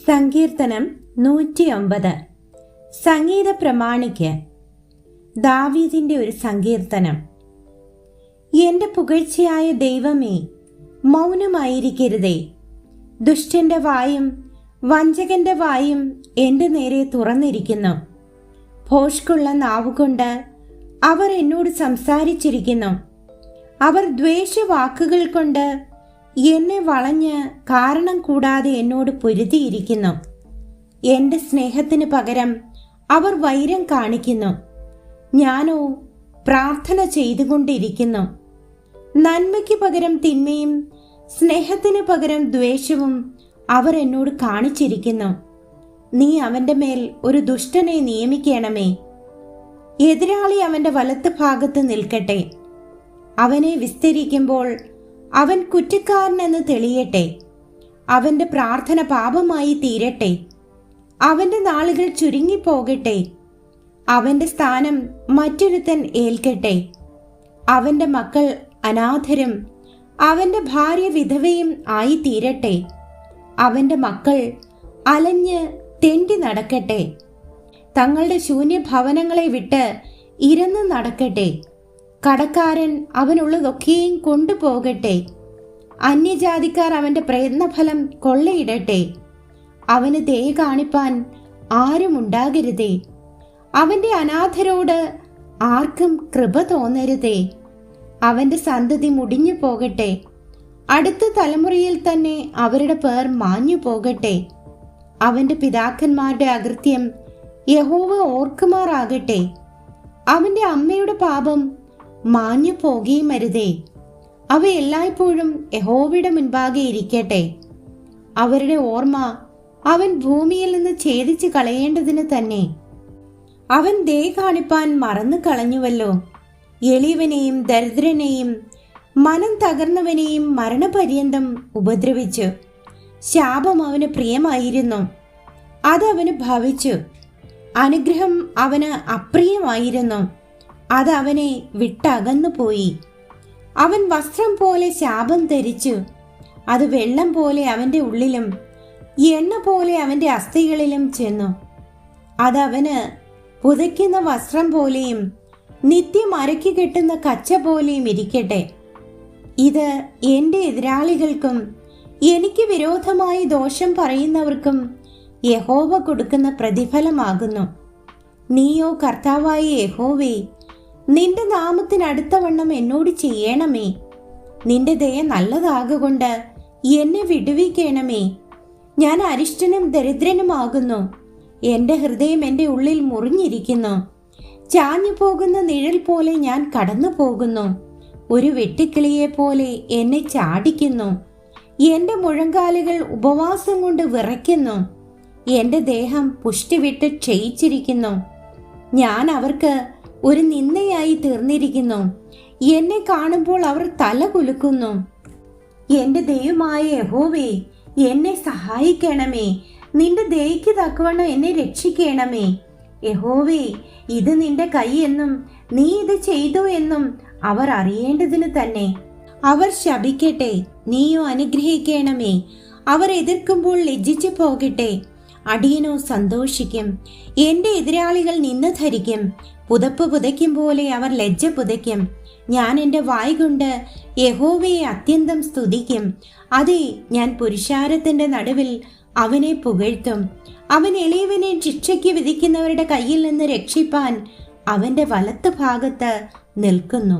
സങ്കീർത്തനം 109. സംഗീത പ്രമാണിക്ക്. ദാവീദിന്റെ ഒരു സങ്കീർത്തനം. എന്റെ പുകഴ്ചയായ ദൈവമേ, മൗനമായിരിക്കരുതേ. ദുഷ്ടന്റെ വായും വഞ്ചകന്റെ വായും എൻ്റെ നേരെ തുറന്നിരിക്കുന്നു. ഭോഷ്കുള്ള നാവുകൊണ്ട് അവർ എന്നോട് സംസാരിച്ചിരിക്കുന്നു. അവർ ദ്വേഷവാക്കുകൾ കൊണ്ട് എന്നെ വളഞ്ഞ് കാരണം കൂടാതെ എന്നോട് പൊരുതിയിരിക്കുന്നു. എൻ്റെ സ്നേഹത്തിന് പകരം അവർ വൈരം കാണിക്കുന്നു. ഞാനോ പ്രാർത്ഥന ചെയ്തുകൊണ്ടിരിക്കുന്നു. നന്മയ്ക്ക് പകരം തിന്മയും സ്നേഹത്തിന് പകരം ദ്വേഷവും അവർ എന്നോട് കാണിച്ചിരിക്കുന്നു. നീ അവൻ്റെ മേൽ ഒരു ദുഷ്ടനെ നിയമിക്കണമേ. എതിരാളി അവൻ്റെ വലത്ത് ഭാഗത്ത് നിൽക്കട്ടെ. അവനെ വിസ്തരിക്കുമ്പോൾ അവൻ കുറ്റക്കാരനെന്ന് തെളിയട്ടെ. അവൻ്റെ പ്രാർത്ഥന പാപമായി തീരട്ടെ. അവൻ്റെ നാളുകൾ ചുരുങ്ങിപ്പോകട്ടെ. അവൻ്റെ സ്ഥാനം മറ്റൊരുത്തൻ ഏൽക്കട്ടെ. അവൻ്റെ മക്കൾ അനാഥരും അവൻ്റെ ഭാര്യ വിധവയും ആയി തീരട്ടെ. അവൻ്റെ മക്കൾ അലഞ്ഞ് തെണ്ടി നടക്കട്ടെ. തങ്ങളുടെ ശൂന്യഭവനങ്ങളെ വിട്ട് ഇരന്ന് നടക്കട്ടെ. കടക്കാരൻ അവനുള്ളതൊക്കെയും കൊണ്ടുപോകട്ടെ. അന്യജാതിക്കാർ അവൻ്റെ പ്രയത്നഫലം കൊള്ളയിടട്ടെ. അവന് ദയ കാണിപ്പാൻ ആരുമുണ്ടാകരുതേ. അവൻ്റെ അനാഥരോട് ആർക്കും കൃപ തോന്നരുതേ. അവൻ്റെ സന്തതി മുടിഞ്ഞു പോകട്ടെ. അടുത്ത തലമുറയിൽ തന്നെ അവരുടെ പേർ മാഞ്ഞു പോകട്ടെ. അവൻ്റെ പിതാക്കന്മാരുടെ അകൃത്യം യഹോവ ഓർക്കുമാറാകട്ടെ. അവൻ്റെ അമ്മയുടെ പാപം മാഞ്ഞു പോകുകയും അരുതേ. അവ എല്ലായ്പ്പോഴും യഹോവയുടെ മുൻപാകെ ഇരിക്കട്ടെ. അവരുടെ ഓർമ്മ അവൻ ഭൂമിയിൽ നിന്ന് ഛേദിച്ച് കളയേണ്ടതിന് തന്നെ. അവൻ ദയ കാണിപ്പാൻ മറന്നു കളഞ്ഞുവല്ലോ. എളിയവനെയും ദരിദ്രനെയും മനം തകർന്നവനെയും മരണപര്യന്തം ഉപദ്രവിച്ചു. ശാപം അവന് പ്രിയമായിരുന്നു, അതവന് ഭവിച്ചു. അനുഗ്രഹം അവന് അപ്രിയമായിരുന്നു, അത് അവനെ വിട്ടകന്നു പോയി. അവൻ വസ്ത്രം പോലെ ശാപം ധരിച്ചു, അത് വെള്ളം പോലെ അവൻ്റെ ഉള്ളിലും എണ്ണ പോലെ അവൻ്റെ അസ്ഥികളിലും ചെന്നു. അതവന് പുതയ്ക്കുന്ന വസ്ത്രം പോലെയും നിത്യം അരക്കി കെട്ടുന്ന കച്ച പോലെയും ഇരിക്കട്ടെ. ഇത് എൻ്റെ എതിരാളികൾക്കും എനിക്ക് വിരോധമായി ദോഷം പറയുന്നവർക്കും യഹോവ കൊടുക്കുന്ന പ്രതിഫലമാകുന്നു. നീയോ കർത്താവായ യഹോവേ, നിന്റെ നാമത്തിനടുത്തവണ്ണം എന്നോട് ചെയ്യണമേ. നിന്റെ ദയ നല്ലതാകൊണ്ട് എന്നെ വിടുവിക്കണമേ. ഞാൻ അരിഷ്ടനും ദരിദ്രനുമാകുന്നു. എൻ്റെ ഹൃദയം എൻ്റെ ഉള്ളിൽ മുറിഞ്ഞിരിക്കുന്നു. ചാഞ്ഞു പോകുന്ന നിഴൽ പോലെ ഞാൻ കടന്നു പോകുന്നു. ഒരു വെട്ടുക്കിളിയെ പോലെ എന്നെ ചാടിക്കുന്നു. എൻ്റെ മുഴങ്കാലുകൾ ഉപവാസം കൊണ്ട് വിറയ്ക്കുന്നു. എൻ്റെ ദേഹം പുഷ്ടി വിട്ട് ക്ഷയിച്ചിരിക്കുന്നു. ഞാൻ അവർക്ക് ഒരു നിന്ദയായി തീർന്നിരിക്കുന്നു. എന്നെ കാണുമ്പോൾ അവർ തല കുലുക്കുന്നു. എൻ്റെ ദൈവമായ യഹോവേ, എന്നെ സഹായിക്കണമേ. നിന്റെ ദയയ്ക്ക് തക്കവണ്ണം എന്നെ രക്ഷിക്കണമേ. യഹോവേ, ഇത് നിന്റെ കൈ എന്നും നീ ഇത് ചെയ്തു എന്നും അവർ അറിയേണ്ടതിന് തന്നെ. അവർ ശപിക്കട്ടെ, നീയോ അനുഗ്രഹിക്കണമേ. അവർ എതിർക്കുമ്പോൾ ലജ്ജിച്ചു പോകട്ടെ, അടിയനോ സന്തോഷിക്കും. എൻ്റെ എതിരാളികൾ നിന്ന ധരിക്കും. പുതപ്പ് പുതയ്ക്കും പോലെ അവർ ലജ്ജ പുതയ്ക്കും. ഞാൻ എൻ്റെ വായ് കൊണ്ട് യഹോവയെ അത്യന്തം സ്തുതിക്കും. അതെ, ഞാൻ പുരുഷാരത്തിൻ്റെ നടുവിൽ അവനെ പുകഴ്ത്തും. അവൻ എളിയവനെ ശിക്ഷയ്ക്ക് വിധിക്കുന്നവരുടെ കയ്യിൽ നിന്ന് രക്ഷിപ്പാൻ അവൻ്റെ വലത്ത് ഭാഗത്ത് നിൽക്കുന്നു.